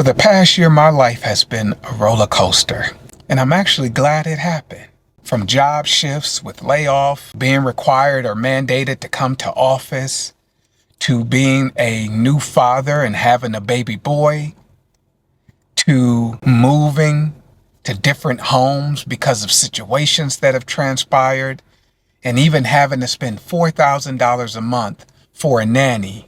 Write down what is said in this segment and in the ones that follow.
For the past year, my life has been a roller coaster, and I'm actually glad it happened. From job shifts with layoff, being required or mandated to come to office, to being a new father and having a baby boy, to moving to different homes because of situations that have transpired, and even having to spend $4,000 a month for a nanny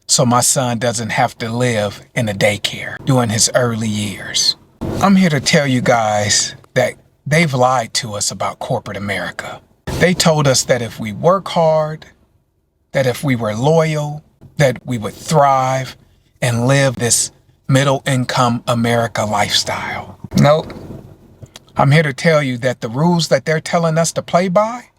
so my son doesn't have to live in a daycare during his early years. I'm here to tell you guys that they've lied to us about corporate America. They told us that if we work hard, that if we were loyal, that we would thrive and live this middle-income America lifestyle. Nope. I'm here to tell you that the rules that they're telling us to play by,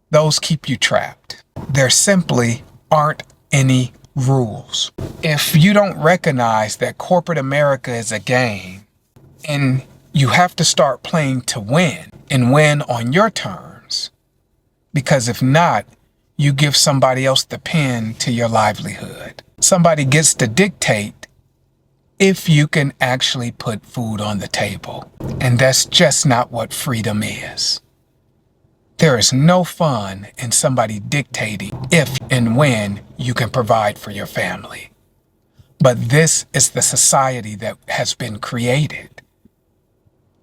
those keep you trapped. There simply aren't any rules. If you don't recognize that corporate America is a game, and you have to start playing to win and win on your terms, because if not, you give somebody else the pen to your livelihood. Somebody gets to dictate if you can actually put food on the table. And that's just not what freedom is. There is no fun in somebody dictating if and when you can provide for your family. But this is the society that has been created.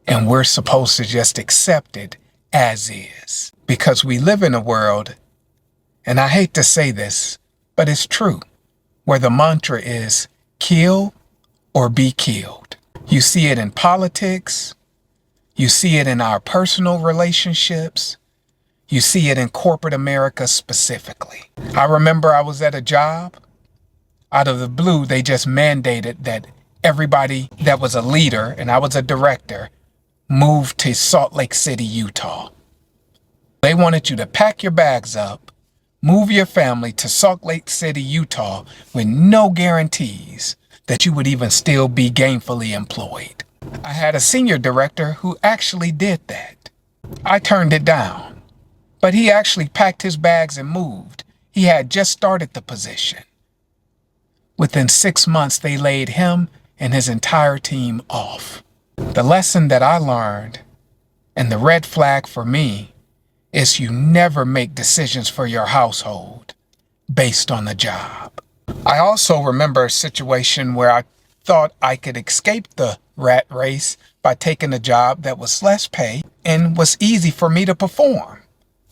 And we're supposed to just accept it as is. Because we live in a world, and I hate to say this, but it's true, where the mantra is kill or be killed. You see it in politics. You see it in our personal relationships. You see it in corporate America specifically. I remember I was at a job. Out of the blue, they just mandated that everybody that was a leader, and I was a director, move to Salt Lake City, Utah. They wanted you to pack your bags up, move your family to Salt Lake City, Utah, with no guarantees that you would even still be gainfully employed. I had a senior director who actually did that. I turned it down. But he actually packed his bags and moved. He had just started the position. Within 6 months, they laid him and his entire team off. The lesson that I learned, and the red flag for me, is you never make decisions for your household based on the job. I also remember a situation where I thought I could escape the rat race by taking a job that was less pay and was easy for me to perform.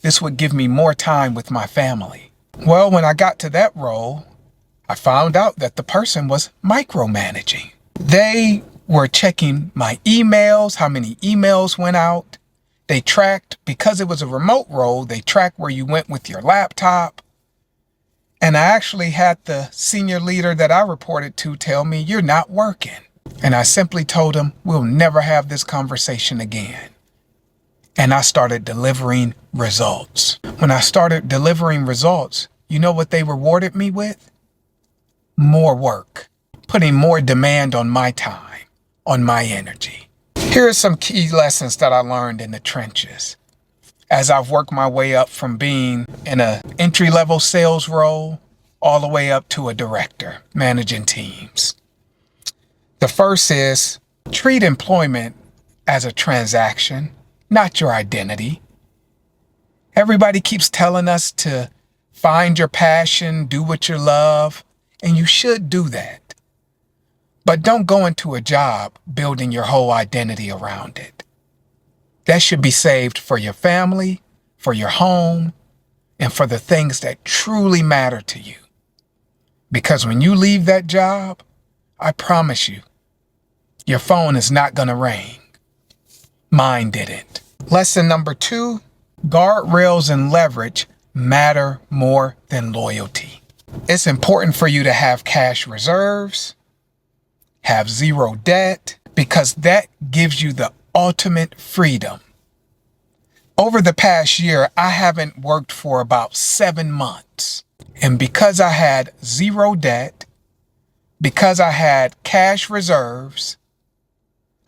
This would give me more time with my family. Well, when I got to that role, I found out that the person was micromanaging. They were checking my emails, how many emails went out. They tracked, because it was a remote role, they tracked where you went with your laptop. And I actually had the senior leader that I reported to tell me, "You're not working." And I simply told him, "We'll never have this conversation again." And I started delivering results. When I started delivering results, you know what they rewarded me with? More work, putting more demand on my time, on my energy. Here are some key lessons that I learned in the trenches as I've worked my way up from being in an entry-level sales role all the way up to a director managing teams. The first is treat employment as a transaction, not your identity. Everybody keeps telling us to find your passion, do what you love, and you should do that. But don't go into a job building your whole identity around it. That should be saved for your family, for your home, and for the things that truly matter to you. Because when you leave that job, I promise you, your phone is not going to ring. Mine didn't. Lesson number 2, guardrails and leverage matter more than loyalty. It's important for you to have cash reserves, have zero debt, because that gives you the ultimate freedom. Over the past year, I haven't worked for about 7 months. And because I had zero debt, because I had cash reserves,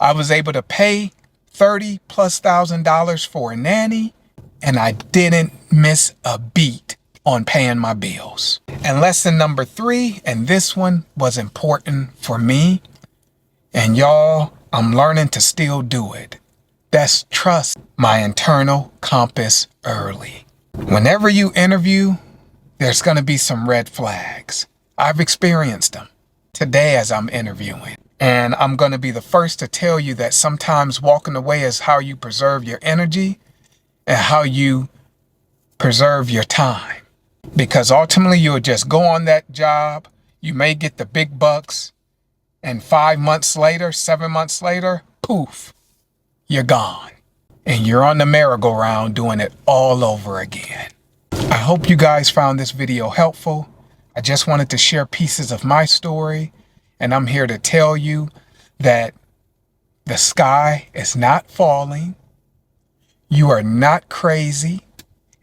I was able to pay $30,000+ for a nanny, and I didn't miss a beat on paying my bills. And lesson number 3, and this one was important for me, and y'all, I'm learning to still do it. That's trust my internal compass early. Whenever you interview, there's going to be some red flags. I've experienced them today as I'm interviewing. And I'm going to be the first to tell you that sometimes walking away is how you preserve your energy and how you preserve your time. Because ultimately you'll just go on that job, you may get the big bucks, and 5 months later, 7 months later, poof, you're gone. And you're on the merry-go-round doing it all over again. I hope you guys found this video helpful. I just wanted to share pieces of my story, and I'm here to tell you that the sky is not falling. You are not crazy,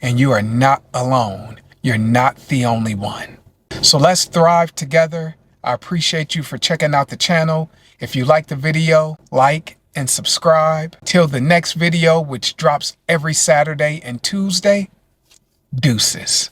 and you are not alone. You're not the only one. So let's thrive together. I appreciate you for checking out the channel. If you like the video, like and subscribe. Till the next video, which drops every Saturday and Tuesday, deuces.